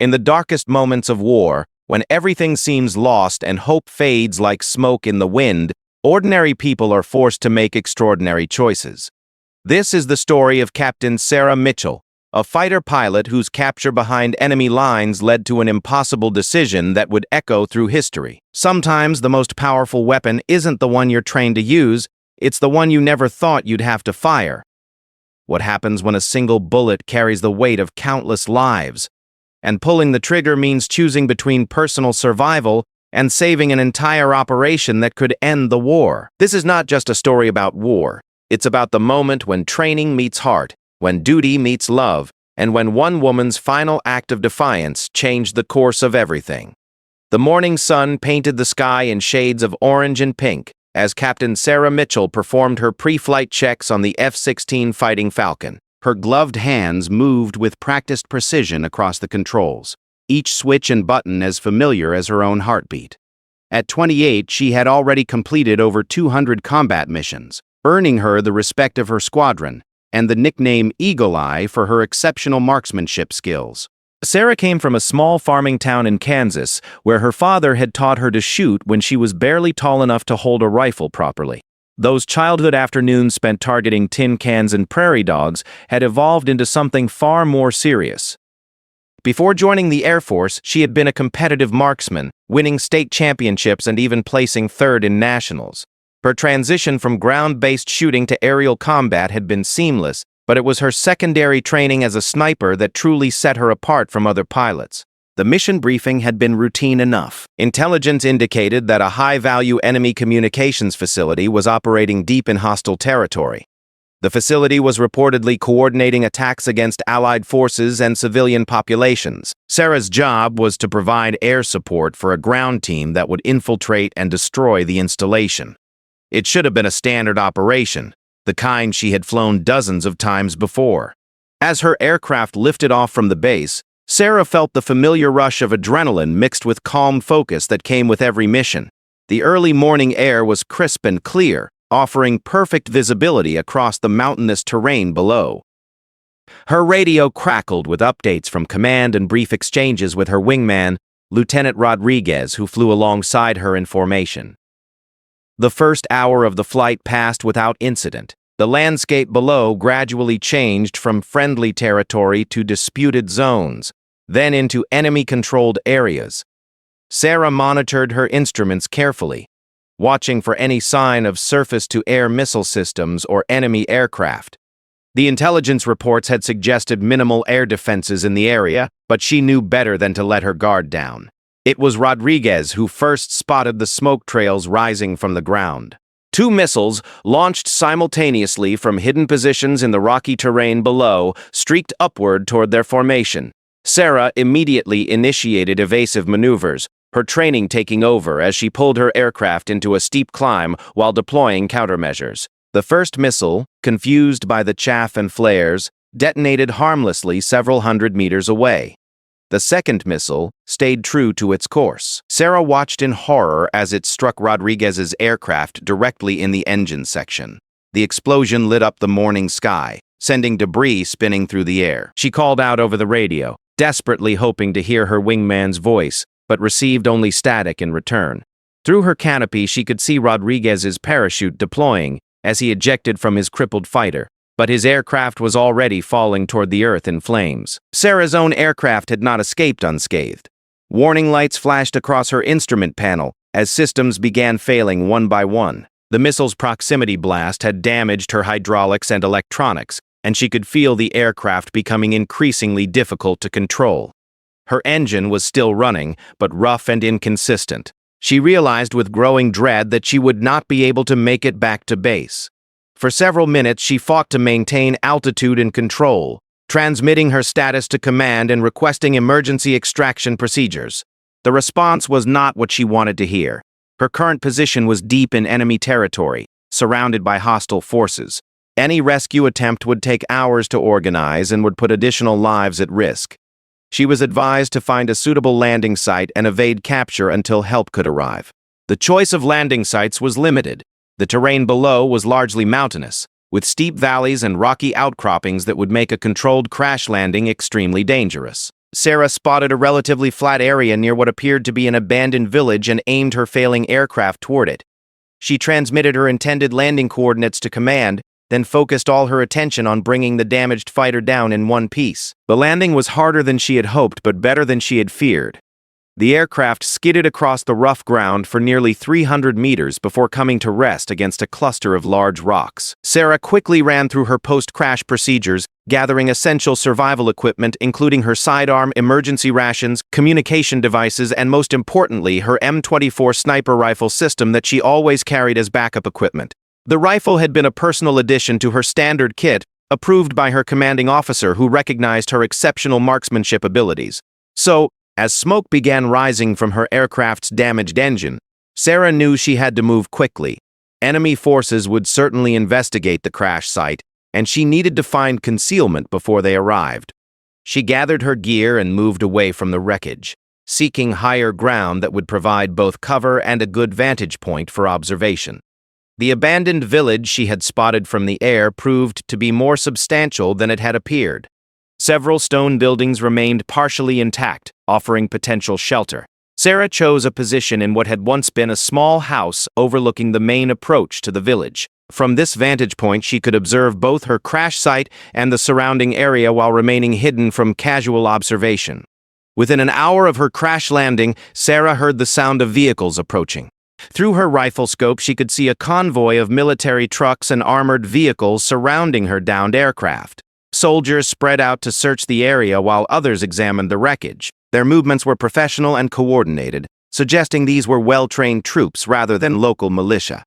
In the darkest moments of war, when everything seems lost and hope fades like smoke in the wind, ordinary people are forced to make extraordinary choices. This is the story of Captain Sarah Mitchell, a fighter pilot whose capture behind enemy lines led to an impossible decision that would echo through history. Sometimes the most powerful weapon isn't the one you're trained to use, it's the one you never thought you'd have to fire. What happens when a single bullet carries the weight of countless lives? And pulling the trigger means choosing between personal survival and saving an entire operation that could end the war. This is not just a story about war. It's about the moment when training meets heart, when duty meets love, and when one woman's final act of defiance changed the course of everything. The morning sun painted the sky in shades of orange and pink as Captain Sarah Mitchell performed her pre-flight checks on the F-16 Fighting Falcon. Her gloved hands moved with practiced precision across the controls, each switch and button as familiar as her own heartbeat. At 28, she had already completed over 200 combat missions, earning her the respect of her squadron and the nickname Eagle Eye for her exceptional marksmanship skills. Sarah came from a small farming town in Kansas, where her father had taught her to shoot when she was barely tall enough to hold a rifle properly. Those childhood afternoons spent targeting tin cans and prairie dogs had evolved into something far more serious. Before joining the Air Force, she had been a competitive marksman, winning state championships and even placing third in nationals. Her transition from ground-based shooting to aerial combat had been seamless, but it was her secondary training as a sniper that truly set her apart from other pilots. The mission briefing had been routine enough. Intelligence indicated that a high-value enemy communications facility was operating deep in hostile territory. The facility was reportedly coordinating attacks against Allied forces and civilian populations. Sarah's job was to provide air support for a ground team that would infiltrate and destroy the installation. It should have been a standard operation, the kind she had flown dozens of times before. As her aircraft lifted off from the base, Sarah felt the familiar rush of adrenaline mixed with calm focus that came with every mission. The early morning air was crisp and clear, offering perfect visibility across the mountainous terrain below. Her radio crackled with updates from command and brief exchanges with her wingman, Lieutenant Rodriguez, who flew alongside her in formation. The first hour of the flight passed without incident. The landscape below gradually changed from friendly territory to disputed zones, then into enemy-controlled areas. Sarah monitored her instruments carefully, watching for any sign of surface-to-air missile systems or enemy aircraft. The intelligence reports had suggested minimal air defenses in the area, but she knew better than to let her guard down. It was Rodriguez who first spotted the smoke trails rising from the ground. Two missiles, launched simultaneously from hidden positions in the rocky terrain below, streaked upward toward their formation. Sarah immediately initiated evasive maneuvers, her training taking over as she pulled her aircraft into a steep climb while deploying countermeasures. The first missile, confused by the chaff and flares, detonated harmlessly several hundred meters away. The second missile stayed true to its course. Sarah watched in horror as it struck Rodriguez's aircraft directly in the engine section. The explosion lit up the morning sky, sending debris spinning through the air. She called out over the radio, desperately hoping to hear her wingman's voice, but received only static in return. Through her canopy, she could see Rodriguez's parachute deploying as he ejected from his crippled fighter, but his aircraft was already falling toward the earth in flames. Sarah's own aircraft had not escaped unscathed. Warning lights flashed across her instrument panel as systems began failing one by one. The missile's proximity blast had damaged her hydraulics and electronics, and she could feel the aircraft becoming increasingly difficult to control. Her engine was still running, but rough and inconsistent. She realized with growing dread that she would not be able to make it back to base. For several minutes, she fought to maintain altitude and control, transmitting her status to command and requesting emergency extraction procedures. The response was not what she wanted to hear. Her current position was deep in enemy territory, surrounded by hostile forces. Any rescue attempt would take hours to organize and would put additional lives at risk. She was advised to find a suitable landing site and evade capture until help could arrive. The choice of landing sites was limited. The terrain below was largely mountainous, with steep valleys and rocky outcroppings that would make a controlled crash landing extremely dangerous. Sarah spotted a relatively flat area near what appeared to be an abandoned village and aimed her failing aircraft toward it. She transmitted her intended landing coordinates to command, then focused all her attention on bringing the damaged fighter down in one piece. The landing was harder than she had hoped, but better than she had feared. The aircraft skidded across the rough ground for nearly 300 meters before coming to rest against a cluster of large rocks. Sarah quickly ran through her post-crash procedures, gathering essential survival equipment including her sidearm, emergency rations, communication devices, and most importantly, her M24 sniper rifle system that she always carried as backup equipment. The rifle had been a personal addition to her standard kit, approved by her commanding officer who recognized her exceptional marksmanship abilities. So, as smoke began rising from her aircraft's damaged engine, Sarah knew she had to move quickly. Enemy forces would certainly investigate the crash site, and she needed to find concealment before they arrived. She gathered her gear and moved away from the wreckage, seeking higher ground that would provide both cover and a good vantage point for observation. The abandoned village she had spotted from the air proved to be more substantial than it had appeared. Several stone buildings remained partially intact, offering potential shelter. Sarah chose a position in what had once been a small house overlooking the main approach to the village. From this vantage point, she could observe both her crash site and the surrounding area while remaining hidden from casual observation. Within an hour of her crash landing, Sarah heard the sound of vehicles approaching. Through her rifle scope, she could see a convoy of military trucks and armored vehicles surrounding her downed aircraft. Soldiers spread out to search the area while others examined the wreckage. Their movements were professional and coordinated, suggesting these were well-trained troops rather than local militia.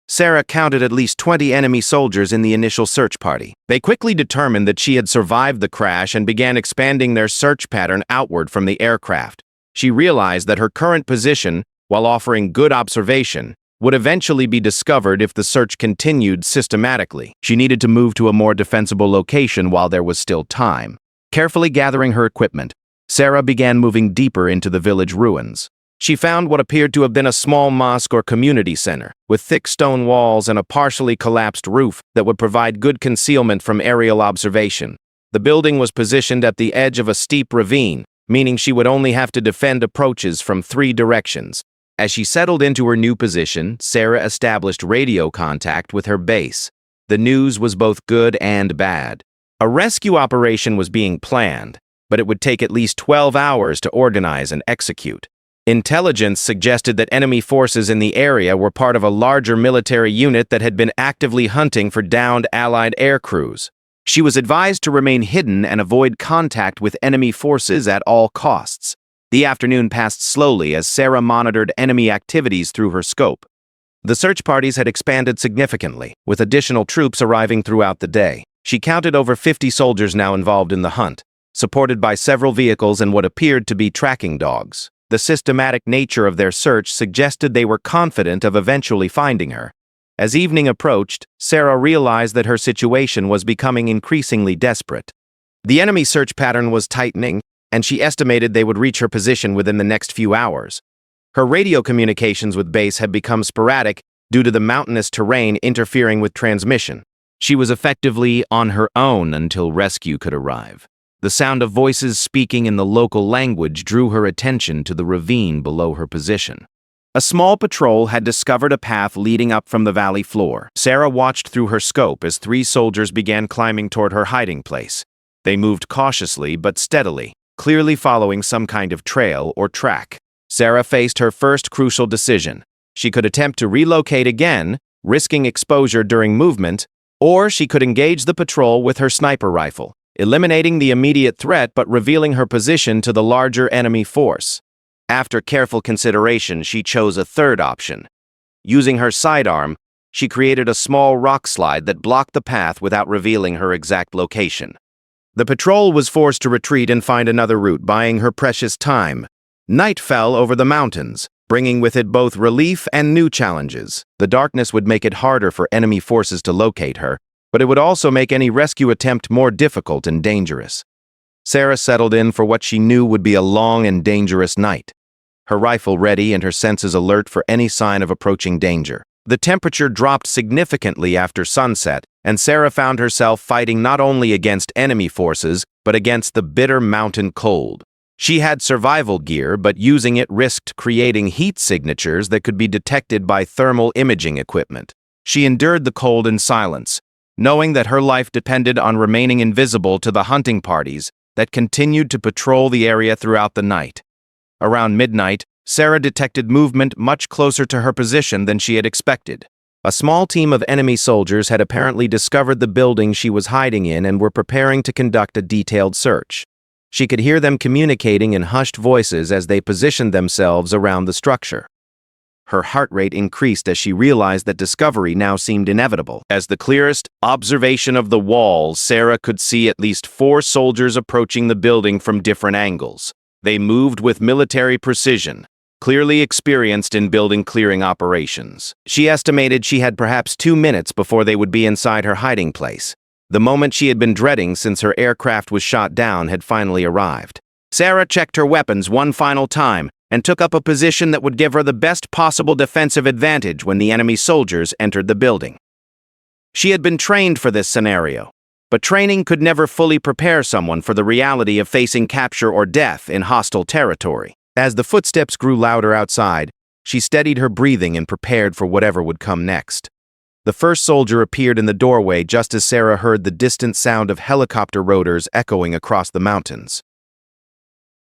Sarah counted at least 20 enemy soldiers in the initial search party. They quickly determined that she had survived the crash and began expanding their search pattern outward from the aircraft. She realized that her current position, while offering good observation, would eventually be discovered if the search continued systematically. She needed to move to a more defensible location while there was still time. Carefully gathering her equipment, Sarah began moving deeper into the village ruins. She found what appeared to have been a small mosque or community center, with thick stone walls and a partially collapsed roof that would provide good concealment from aerial observation. The building was positioned at the edge of a steep ravine, meaning she would only have to defend approaches from 3 directions. As she settled into her new position, Sarah established radio contact with her base. The news was both good and bad. A rescue operation was being planned, but it would take at least 12 hours to organize and execute. Intelligence suggested that enemy forces in the area were part of a larger military unit that had been actively hunting for downed Allied air crews. She was advised to remain hidden and avoid contact with enemy forces at all costs. The afternoon passed slowly as Sarah monitored enemy activities through her scope. The search parties had expanded significantly, with additional troops arriving throughout the day. She counted over 50 soldiers now involved in the hunt, supported by several vehicles and what appeared to be tracking dogs. The systematic nature of their search suggested they were confident of eventually finding her. As evening approached, Sarah realized that her situation was becoming increasingly desperate. The enemy search pattern was tightening, and she estimated they would reach her position within the next few hours. Her radio communications with base had become sporadic due to the mountainous terrain interfering with transmission. She was effectively on her own until rescue could arrive. The sound of voices speaking in the local language drew her attention to the ravine below her position. A small patrol had discovered a path leading up from the valley floor. Sarah watched through her scope as 3 soldiers began climbing toward her hiding place. They moved cautiously but steadily, clearly following some kind of trail or track. Sarah faced her first crucial decision. She could attempt to relocate again, risking exposure during movement, or she could engage the patrol with her sniper rifle, eliminating the immediate threat but revealing her position to the larger enemy force. After careful consideration, she chose a third option. Using her sidearm, she created a small rock slide that blocked the path without revealing her exact location. The patrol was forced to retreat and find another route, buying her precious time. Night fell over the mountains, bringing with it both relief and new challenges. The darkness would make it harder for enemy forces to locate her, but it would also make any rescue attempt more difficult and dangerous. Sarah settled in for what she knew would be a long and dangerous night, her rifle ready and her senses alert for any sign of approaching danger. The temperature dropped significantly after sunset, and Sarah found herself fighting not only against enemy forces, but against the bitter mountain cold. She had survival gear, but using it risked creating heat signatures that could be detected by thermal imaging equipment. She endured the cold in silence, knowing that her life depended on remaining invisible to the hunting parties that continued to patrol the area throughout the night. Around midnight, Sarah detected movement much closer to her position than she had expected. A small team of enemy soldiers had apparently discovered the building she was hiding in and were preparing to conduct a detailed search. She could hear them communicating in hushed voices as they positioned themselves around the structure. Her heart rate increased as she realized that discovery now seemed inevitable. As the clearest observation of the walls, Sarah could see at least 4 soldiers approaching the building from different angles. They moved with military precision, clearly experienced in building clearing operations. She estimated she had perhaps 2 minutes before they would be inside her hiding place. The moment she had been dreading since her aircraft was shot down had finally arrived. Sarah checked her weapons one final time and took up a position that would give her the best possible defensive advantage when the enemy soldiers entered the building. She had been trained for this scenario, but training could never fully prepare someone for the reality of facing capture or death in hostile territory. As the footsteps grew louder outside, she steadied her breathing and prepared for whatever would come next. The first soldier appeared in the doorway just as Sarah heard the distant sound of helicopter rotors echoing across the mountains.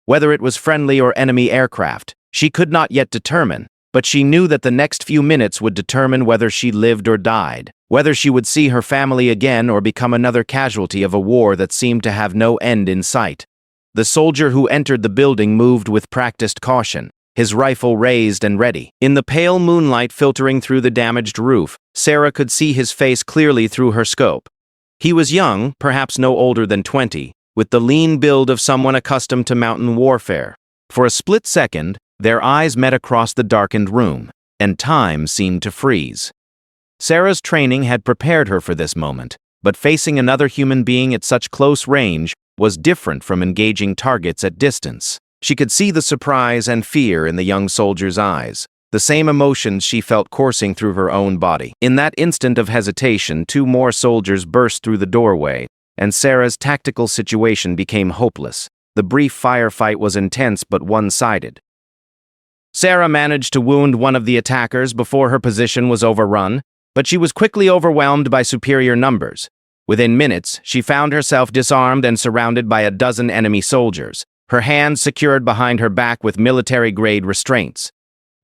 Whether it was friendly or enemy aircraft, she could not yet determine, but she knew that the next few minutes would determine whether she lived or died, whether she would see her family again or become another casualty of a war that seemed to have no end in sight. The soldier who entered the building moved with practiced caution, his rifle raised and ready. In the pale moonlight filtering through the damaged roof, Sarah could see his face clearly through her scope. He was young, perhaps no older than 20, with the lean build of someone accustomed to mountain warfare. For a split second, their eyes met across the darkened room, and time seemed to freeze. Sarah's training had prepared her for this moment, but facing another human being at such close range was different from engaging targets at distance. She could see the surprise and fear in the young soldier's eyes, the same emotions she felt coursing through her own body. In that instant of hesitation, 2 more soldiers burst through the doorway, and Sarah's tactical situation became hopeless. The brief firefight was intense but one-sided. Sarah managed to wound one of the attackers before her position was overrun, but she was quickly overwhelmed by superior numbers. Within minutes, she found herself disarmed and surrounded by a dozen enemy soldiers, her hands secured behind her back with military-grade restraints.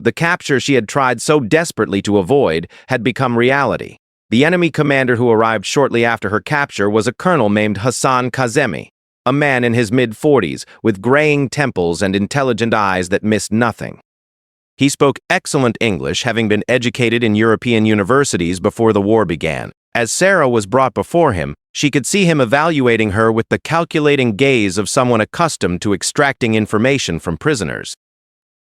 The capture she had tried so desperately to avoid had become reality. The enemy commander who arrived shortly after her capture was a colonel named Hassan Kazemi, a man in his mid-40s with graying temples and intelligent eyes that missed nothing. He spoke excellent English, having been educated in European universities before the war began. As Sarah was brought before him, she could see him evaluating her with the calculating gaze of someone accustomed to extracting information from prisoners.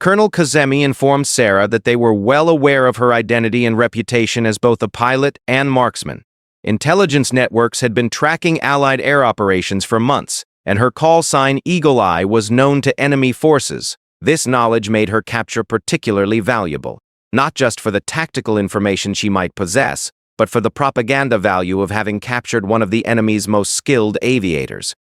Colonel Kazemi informed Sarah that they were well aware of her identity and reputation as both a pilot and marksman. Intelligence networks had been tracking Allied air operations for months, and her call sign Eagle Eye was known to enemy forces. This knowledge made her capture particularly valuable, not just for the tactical information she might possess, but for the propaganda value of having captured one of the enemy's most skilled aviators.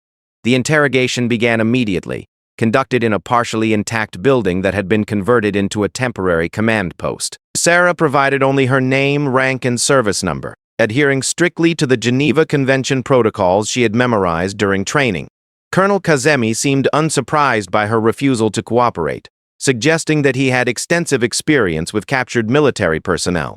The interrogation began immediately, conducted in a partially intact building that had been converted into a temporary command post. Sarah provided only her name, rank, and service number, adhering strictly to the Geneva Convention protocols she had memorized during training. Colonel Kazemi seemed unsurprised by her refusal to cooperate, suggesting that he had extensive experience with captured military personnel.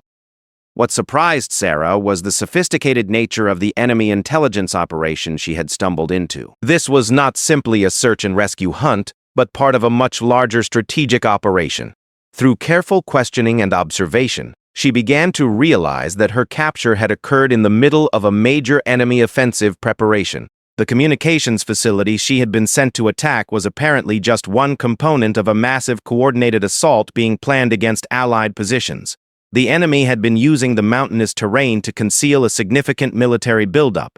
What surprised Sarah was the sophisticated nature of the enemy intelligence operation she had stumbled into. This was not simply a search and rescue hunt, but part of a much larger strategic operation. Through careful questioning and observation, she began to realize that her capture had occurred in the middle of a major enemy offensive preparation. The communications facility she had been sent to attack was apparently just one component of a massive coordinated assault being planned against Allied positions. The enemy had been using the mountainous terrain to conceal a significant military buildup.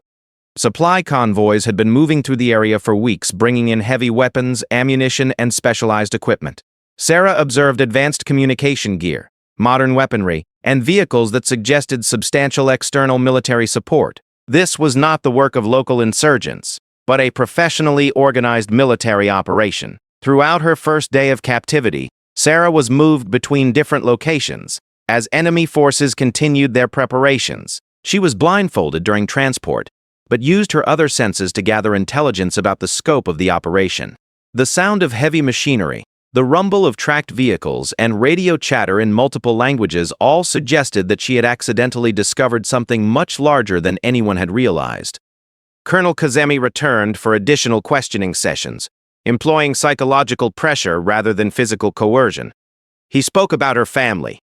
Supply convoys had been moving through the area for weeks, bringing in heavy weapons, ammunition, and specialized equipment. Sarah observed advanced communication gear, modern weaponry, and vehicles that suggested substantial external military support. This was not the work of local insurgents, but a professionally organized military operation. Throughout her first day of captivity, Sarah was moved between different locations. As enemy forces continued their preparations, she was blindfolded during transport, but used her other senses to gather intelligence about the scope of the operation. The sound of heavy machinery, the rumble of tracked vehicles, and radio chatter in multiple languages all suggested that she had accidentally discovered something much larger than anyone had realized. Colonel Kazemi returned for additional questioning sessions, employing psychological pressure rather than physical coercion. He spoke about her family,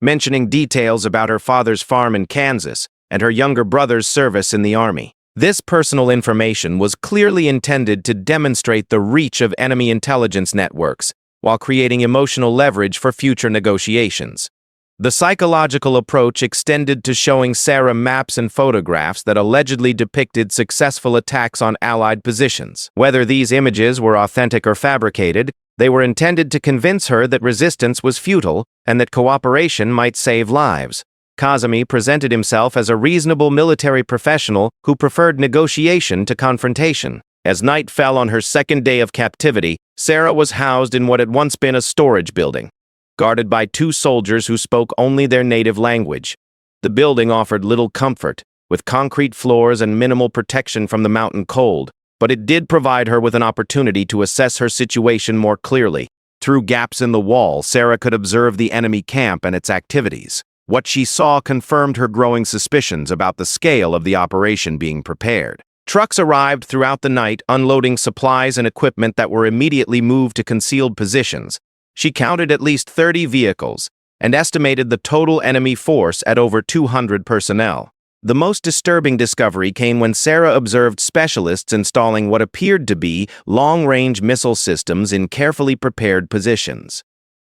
mentioning details about her father's farm in Kansas and her younger brother's service in the army. This personal information was clearly intended to demonstrate the reach of enemy intelligence networks while creating emotional leverage for future negotiations. The psychological approach extended to showing Sarah maps and photographs that allegedly depicted successful attacks on Allied positions. Whether these images were authentic or fabricated, they were intended to convince her that resistance was futile and that cooperation might save lives. Kazemi presented himself as a reasonable military professional who preferred negotiation to confrontation. As night fell on her second day of captivity, Sarah was housed in what had once been a storage building, guarded by 2 soldiers who spoke only their native language. The building offered little comfort, with concrete floors and minimal protection from the mountain cold, but it did provide her with an opportunity to assess her situation more clearly. Through gaps in the wall, Sarah could observe the enemy camp and its activities. What she saw confirmed her growing suspicions about the scale of the operation being prepared. Trucks arrived throughout the night, unloading supplies and equipment that were immediately moved to concealed positions. She counted at least 30 vehicles and estimated the total enemy force at over 200 personnel. The most disturbing discovery came when Sarah observed specialists installing what appeared to be long-range missile systems in carefully prepared positions.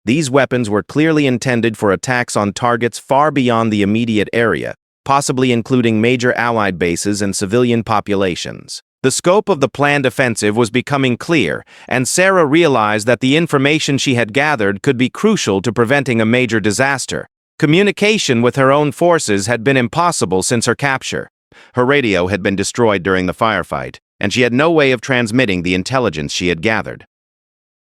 These weapons were clearly intended for attacks on targets far beyond the immediate area, possibly including major Allied bases and civilian populations. The scope of the planned offensive was becoming clear, and Sarah realized that the information she had gathered could be crucial to preventing a major disaster. Communication with her own forces had been impossible since her capture. Her radio had been destroyed during the firefight, and she had no way of transmitting the intelligence she had gathered.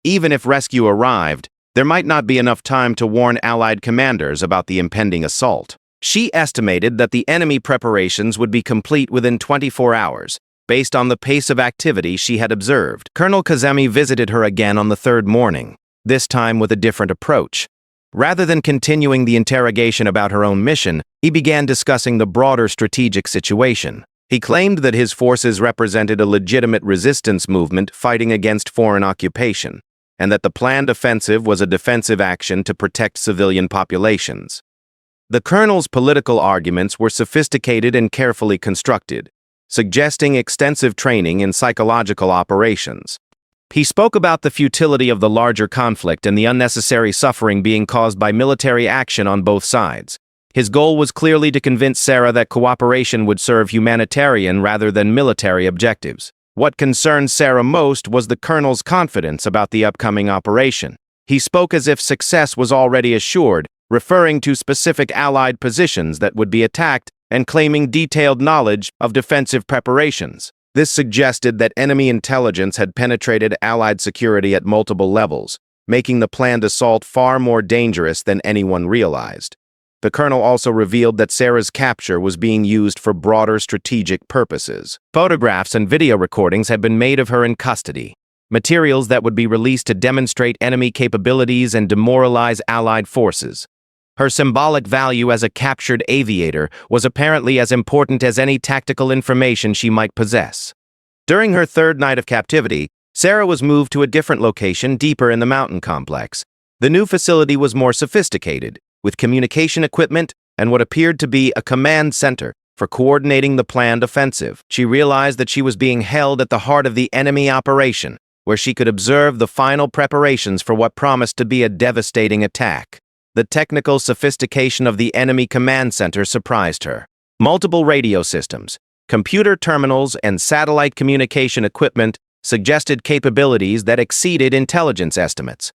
Even if rescue arrived, there might not be enough time to warn Allied commanders about the impending assault. She estimated that the enemy preparations would be complete within 24 hours, based on the pace of activity she had observed. Colonel Kazemi visited her again on the 3rd morning, this time with a different approach. Rather than continuing the interrogation about her own mission, he began discussing the broader strategic situation. He claimed that his forces represented a legitimate resistance movement fighting against foreign occupation, and that the planned offensive was a defensive action to protect civilian populations. The colonel's political arguments were sophisticated and carefully constructed, suggesting extensive training in psychological operations. He spoke about the futility of the larger conflict and the unnecessary suffering being caused by military action on both sides. His goal was clearly to convince Sarah that cooperation would serve humanitarian rather than military objectives. What concerned Sarah most was the colonel's confidence about the upcoming operation. He spoke as if success was already assured, referring to specific Allied positions that would be attacked and claiming detailed knowledge of defensive preparations. This suggested that enemy intelligence had penetrated Allied security at multiple levels, making the planned assault far more dangerous than anyone realized. The colonel also revealed that Sarah's capture was being used for broader strategic purposes. Photographs and video recordings had been made of her in custody, materials that would be released to demonstrate enemy capabilities and demoralize Allied forces. Her symbolic value as a captured aviator was apparently as important as any tactical information she might possess. During her 3rd night of captivity, Sarah was moved to a different location deeper in the mountain complex. The new facility was more sophisticated, with communication equipment and what appeared to be a command center for coordinating the planned offensive. She realized that she was being held at the heart of the enemy operation, where she could observe the final preparations for what promised to be a devastating attack. The technical sophistication of the enemy command center surprised her. Multiple radio systems, computer terminals, and satellite communication equipment suggested capabilities that exceeded intelligence estimates.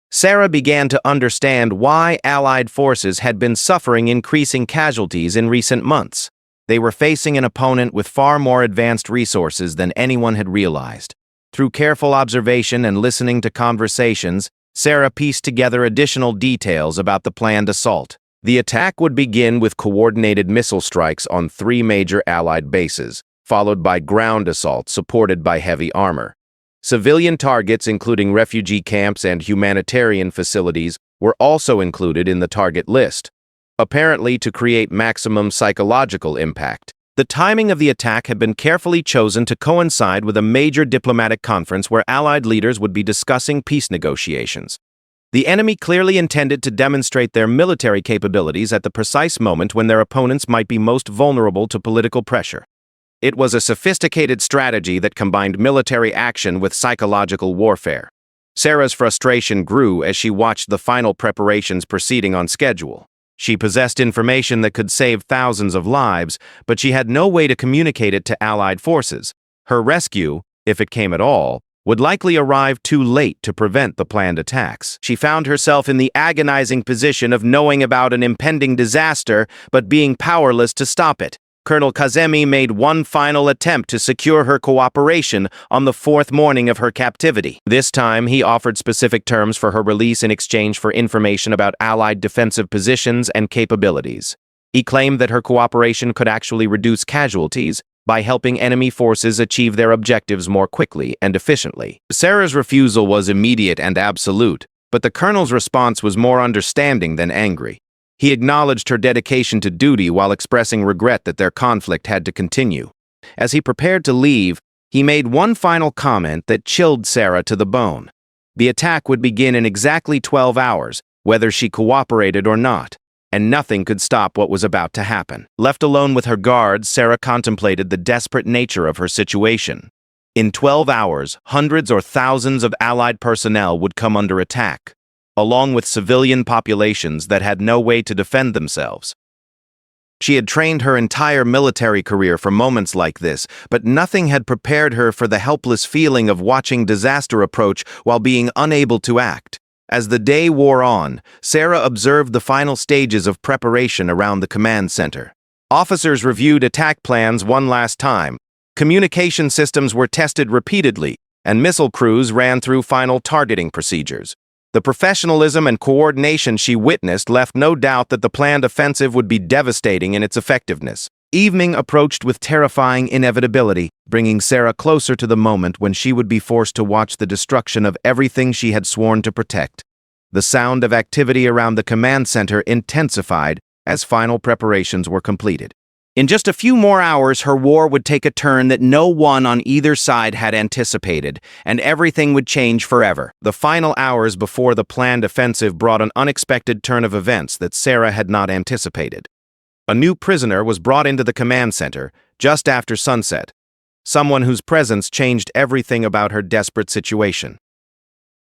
Sarah began to understand why Allied forces had been suffering increasing casualties in recent months. They were facing an opponent with far more advanced resources than anyone had realized. Through careful observation and listening to conversations, Sarah pieced together additional details about the planned assault. The attack would begin with coordinated missile strikes on 3 major Allied bases, followed by ground assaults supported by heavy armor. Civilian targets, including refugee camps and humanitarian facilities, were also included in the target list, apparently to create maximum psychological impact. The timing of the attack had been carefully chosen to coincide with a major diplomatic conference where Allied leaders would be discussing peace negotiations. The enemy clearly intended to demonstrate their military capabilities at the precise moment when their opponents might be most vulnerable to political pressure. It was a sophisticated strategy that combined military action with psychological warfare. Sarah's frustration grew as she watched the final preparations proceeding on schedule. She possessed information that could save thousands of lives, but she had no way to communicate it to Allied forces. Her rescue, if it came at all, would likely arrive too late to prevent the planned attacks. She found herself in the agonizing position of knowing about an impending disaster, but being powerless to stop it. Colonel Kazemi made one final attempt to secure her cooperation on the 4th morning of her captivity. This time, he offered specific terms for her release in exchange for information about Allied defensive positions and capabilities. He claimed that her cooperation could actually reduce casualties by helping enemy forces achieve their objectives more quickly and efficiently. Sarah's refusal was immediate and absolute, but the colonel's response was more understanding than angry. He acknowledged her dedication to duty while expressing regret that their conflict had to continue. As he prepared to leave, he made one final comment that chilled Sarah to the bone. The attack would begin in exactly 12 hours, whether she cooperated or not, and nothing could stop what was about to happen. Left alone with her guards, Sarah contemplated the desperate nature of her situation. In 12 hours, hundreds or thousands of Allied personnel would come under attack, along with civilian populations that had no way to defend themselves. She had trained her entire military career for moments like this, but nothing had prepared her for the helpless feeling of watching disaster approach while being unable to act. As the day wore on, Sarah observed the final stages of preparation around the command center. Officers reviewed attack plans one last time. Communication systems were tested repeatedly, and missile crews ran through final targeting procedures. The professionalism and coordination she witnessed left no doubt that the planned offensive would be devastating in its effectiveness. Evening approached with terrifying inevitability, bringing Sarah closer to the moment when she would be forced to watch the destruction of everything she had sworn to protect. The sound of activity around the command center intensified as final preparations were completed. In just a few more hours, her war would take a turn that no one on either side had anticipated, and everything would change forever. The final hours before the planned offensive brought an unexpected turn of events that Sarah had not anticipated. A new prisoner was brought into the command center just after sunset, someone whose presence changed everything about her desperate situation.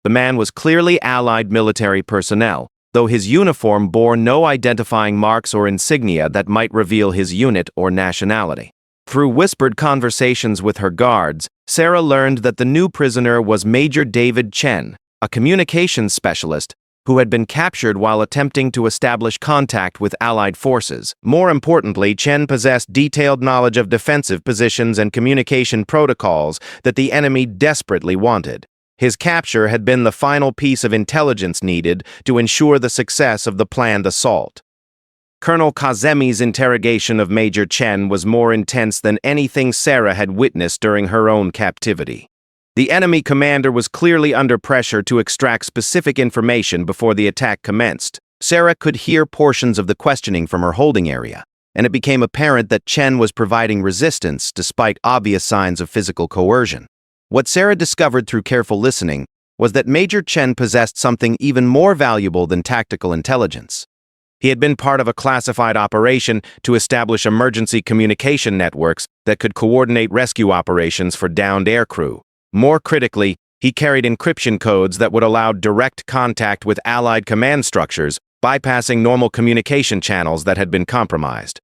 The man was clearly Allied military personnel, though his uniform bore no identifying marks or insignia that might reveal his unit or nationality. Through whispered conversations with her guards, Sarah learned that the new prisoner was Major David Chen, a communications specialist who had been captured while attempting to establish contact with Allied forces. More importantly, Chen possessed detailed knowledge of defensive positions and communication protocols that the enemy desperately wanted. His capture had been the final piece of intelligence needed to ensure the success of the planned assault. Colonel Kazemi's interrogation of Major Chen was more intense than anything Sarah had witnessed during her own captivity. The enemy commander was clearly under pressure to extract specific information before the attack commenced. Sarah could hear portions of the questioning from her holding area, and it became apparent that Chen was providing resistance despite obvious signs of physical coercion. What Sarah discovered through careful listening was that Major Chen possessed something even more valuable than tactical intelligence. He had been part of a classified operation to establish emergency communication networks that could coordinate rescue operations for downed aircrew. More critically, he carried encryption codes that would allow direct contact with Allied command structures, bypassing normal communication channels that had been compromised.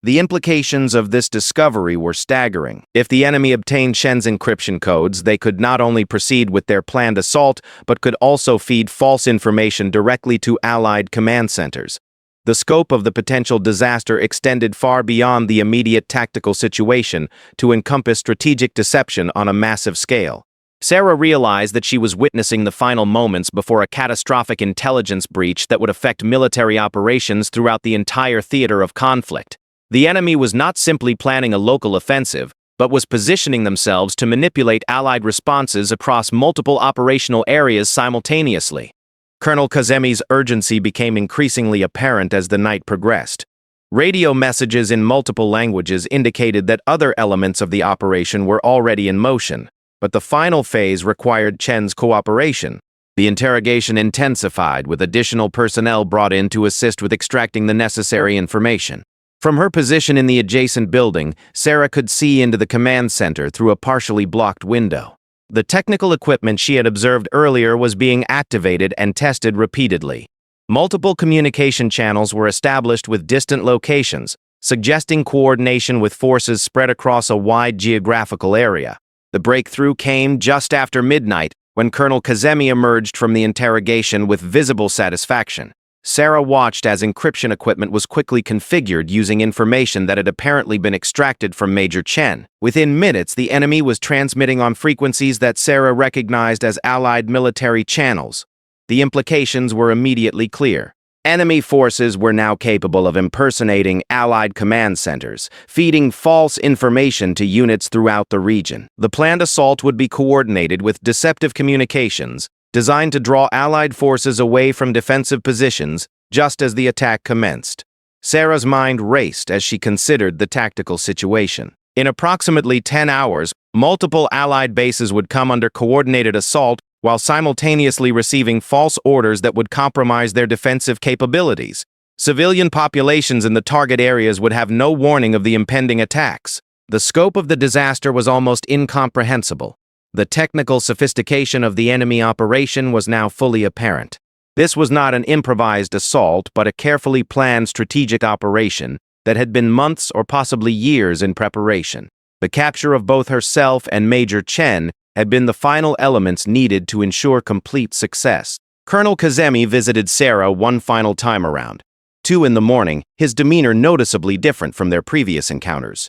The implications of this discovery were staggering. If the enemy obtained Chen's encryption codes, they could not only proceed with their planned assault, but could also feed false information directly to Allied command centers. The scope of the potential disaster extended far beyond the immediate tactical situation to encompass strategic deception on a massive scale. Sarah realized that she was witnessing the final moments before a catastrophic intelligence breach that would affect military operations throughout the entire theater of conflict. The enemy was not simply planning a local offensive, but was positioning themselves to manipulate Allied responses across multiple operational areas simultaneously. Colonel Kazemi's urgency became increasingly apparent as the night progressed. Radio messages in multiple languages indicated that other elements of the operation were already in motion, but the final phase required Chen's cooperation. The interrogation intensified, with additional personnel brought in to assist with extracting the necessary information. From her position in the adjacent building, Sarah could see into the command center through a partially blocked window. The technical equipment she had observed earlier was being activated and tested repeatedly. Multiple communication channels were established with distant locations, suggesting coordination with forces spread across a wide geographical area. The breakthrough came just after midnight, when Colonel Kazemi emerged from the interrogation with visible satisfaction. Sarah watched as encryption equipment was quickly configured using information that had apparently been extracted from Major Chen. Within minutes, the enemy was transmitting on frequencies that Sarah recognized as Allied military channels. The implications were immediately clear. Enemy forces were now capable of impersonating Allied command centers, feeding false information to units throughout the region. The planned assault would be coordinated with deceptive communications, designed to draw Allied forces away from defensive positions just as the attack commenced. Sarah's mind raced as she considered the tactical situation. In approximately 10 hours, multiple Allied bases would come under coordinated assault while simultaneously receiving false orders that would compromise their defensive capabilities. Civilian populations in the target areas would have no warning of the impending attacks. The scope of the disaster was almost incomprehensible. The technical sophistication of the enemy operation was now fully apparent. This was not an improvised assault, but a carefully planned strategic operation that had been months or possibly years in preparation. The capture of both herself and Major Chen had been the final elements needed to ensure complete success. Colonel Kazemi visited Sarah one final time around. 2 in the morning, his demeanor noticeably different from their previous encounters.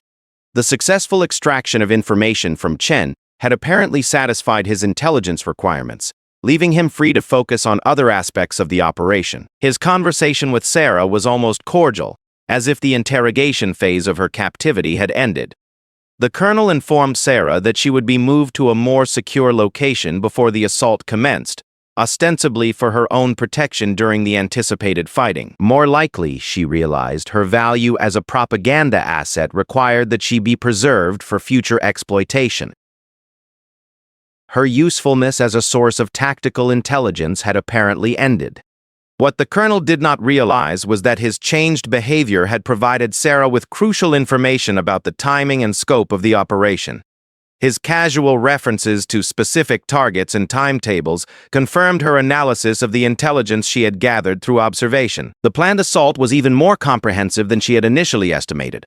The successful extraction of information from Chen had apparently satisfied his intelligence requirements, leaving him free to focus on other aspects of the operation. His conversation with Sarah was almost cordial, as if the interrogation phase of her captivity had ended. The colonel informed Sarah that she would be moved to a more secure location before the assault commenced, ostensibly for her own protection during the anticipated fighting. More likely, she realized, her value as a propaganda asset required that she be preserved for future exploitation. Her usefulness as a source of tactical intelligence had apparently ended. What the colonel did not realize was that his changed behavior had provided Sarah with crucial information about the timing and scope of the operation. His casual references to specific targets and timetables confirmed her analysis of the intelligence she had gathered through observation. The planned assault was even more comprehensive than she had initially estimated.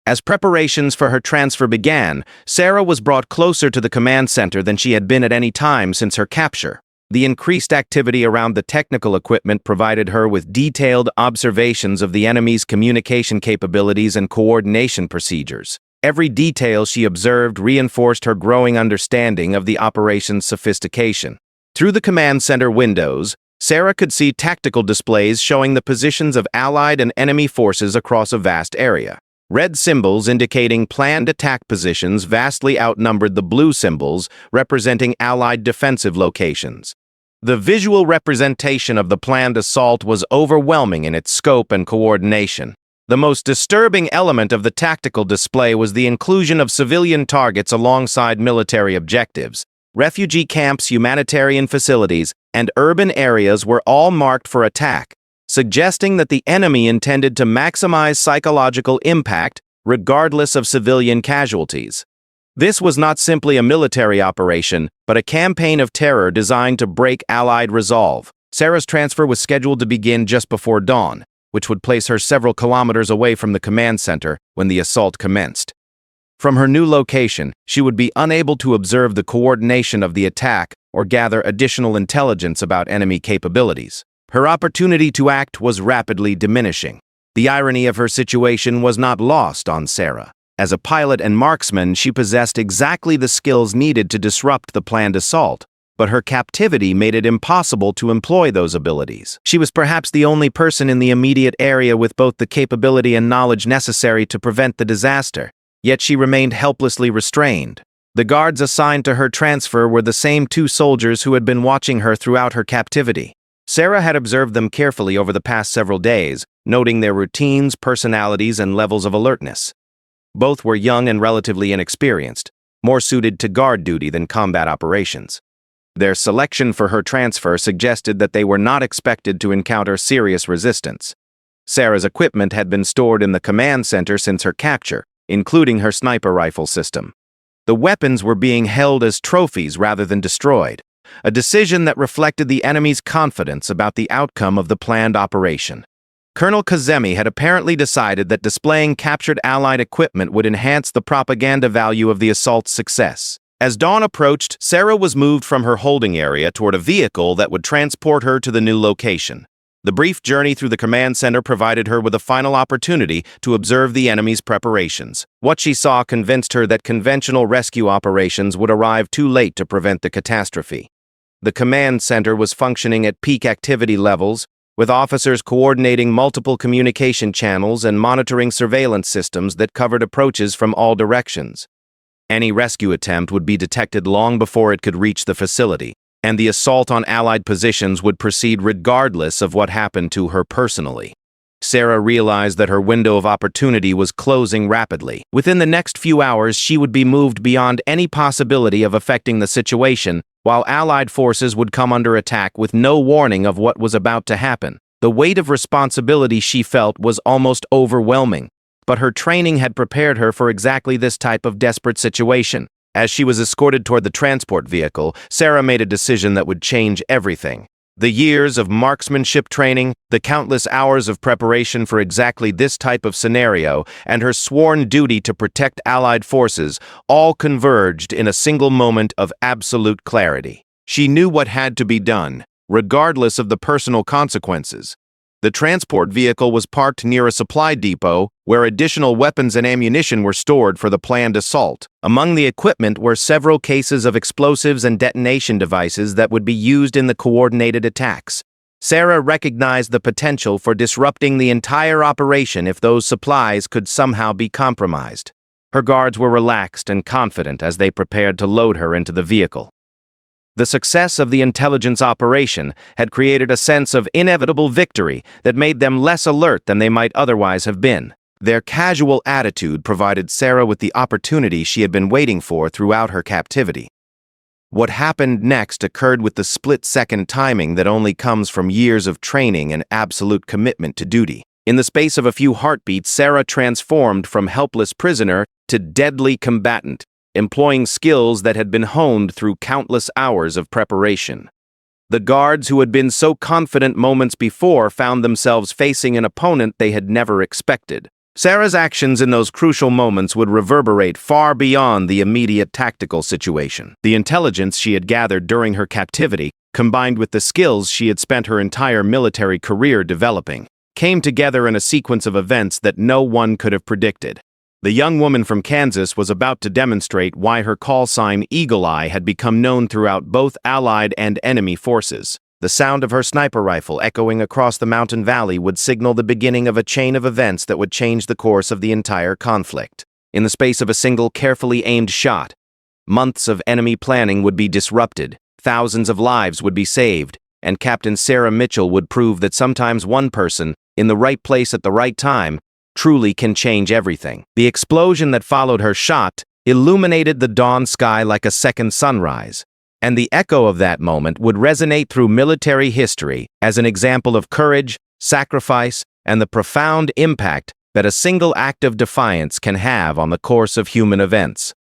As preparations for her transfer began, Sarah was brought closer to the command center than she had been at any time since her capture. The increased activity around the technical equipment provided her with detailed observations of the enemy's communication capabilities and coordination procedures. Every detail she observed reinforced her growing understanding of the operation's sophistication. Through the command center windows, Sarah could see tactical displays showing the positions of Allied and enemy forces across a vast area. Red symbols indicating planned attack positions vastly outnumbered the blue symbols representing Allied defensive locations. The visual representation of the planned assault was overwhelming in its scope and coordination. The most disturbing element of the tactical display was the inclusion of civilian targets alongside military objectives. Refugee camps, humanitarian facilities, and urban areas were all marked for attack, suggesting that the enemy intended to maximize psychological impact regardless of civilian casualties. This was not simply a military operation, but a campaign of terror designed to break Allied resolve. Sarah's transfer was scheduled to begin just before dawn, which would place her several kilometers away from the command center when the assault commenced. From her new location, she would be unable to observe the coordination of the attack or gather additional intelligence about enemy capabilities. Her opportunity to act was rapidly diminishing. The irony of her situation was not lost on Sarah. As a pilot and marksman, she possessed exactly the skills needed to disrupt the planned assault, but her captivity made it impossible to employ those abilities. She was perhaps the only person in the immediate area with both the capability and knowledge necessary to prevent the disaster, yet she remained helplessly restrained. The guards assigned to her transfer were the same two soldiers who had been watching her throughout her captivity. Sarah had observed them carefully over the past several days, noting their routines, personalities, and levels of alertness. Both were young and relatively inexperienced, more suited to guard duty than combat operations. Their selection for her transfer suggested that they were not expected to encounter serious resistance. Sarah's equipment had been stored in the command center since her capture, including her sniper rifle system. The weapons were being held as trophies rather than destroyed, a decision that reflected the enemy's confidence about the outcome of the planned operation. Colonel Kazemi had apparently decided that displaying captured Allied equipment would enhance the propaganda value of the assault's success. As dawn approached, Sarah was moved from her holding area toward a vehicle that would transport her to the new location. The brief journey through the command center provided her with a final opportunity to observe the enemy's preparations. What she saw convinced her that conventional rescue operations would arrive too late to prevent the catastrophe. The command center was functioning at peak activity levels, with officers coordinating multiple communication channels and monitoring surveillance systems that covered approaches from all directions. Any rescue attempt would be detected long before it could reach the facility, and the assault on Allied positions would proceed regardless of what happened to her personally. Sarah realized that her window of opportunity was closing rapidly. Within the next few hours, she would be moved beyond any possibility of affecting the situation, while Allied forces would come under attack with no warning of what was about to happen. The weight of responsibility she felt was almost overwhelming, but her training had prepared her for exactly this type of desperate situation. As she was escorted toward the transport vehicle, Sarah made a decision that would change everything. The years of marksmanship training, the countless hours of preparation for exactly this type of scenario, and her sworn duty to protect Allied forces all converged in a single moment of absolute clarity. She knew what had to be done, regardless of the personal consequences. The transport vehicle was parked near a supply depot where additional weapons and ammunition were stored for the planned assault. Among the equipment were several cases of explosives and detonation devices that would be used in the coordinated attacks. Sarah recognized the potential for disrupting the entire operation if those supplies could somehow be compromised. Her guards were relaxed and confident as they prepared to load her into the vehicle. The success of the intelligence operation had created a sense of inevitable victory that made them less alert than they might otherwise have been. Their casual attitude provided Sarah with the opportunity she had been waiting for throughout her captivity. What happened next occurred with the split-second timing that only comes from years of training and absolute commitment to duty. In the space of a few heartbeats, Sarah transformed from helpless prisoner to deadly combatant, employing skills that had been honed through countless hours of preparation. The guards who had been so confident moments before found themselves facing an opponent they had never expected. Sarah's actions in those crucial moments would reverberate far beyond the immediate tactical situation. The intelligence she had gathered during her captivity, combined with the skills she had spent her entire military career developing, came together in a sequence of events that no one could have predicted. The young woman from Kansas was about to demonstrate why her call sign Eagle Eye had become known throughout both Allied and enemy forces. The sound of her sniper rifle echoing across the mountain valley would signal the beginning of a chain of events that would change the course of the entire conflict. In the space of a single carefully aimed shot, months of enemy planning would be disrupted, thousands of lives would be saved, and Captain Sarah Mitchell would prove that sometimes one person, in the right place at the right time, truly can change everything. The explosion that followed her shot illuminated the dawn sky like a second sunrise, and the echo of that moment would resonate through military history as an example of courage, sacrifice, and the profound impact that a single act of defiance can have on the course of human events.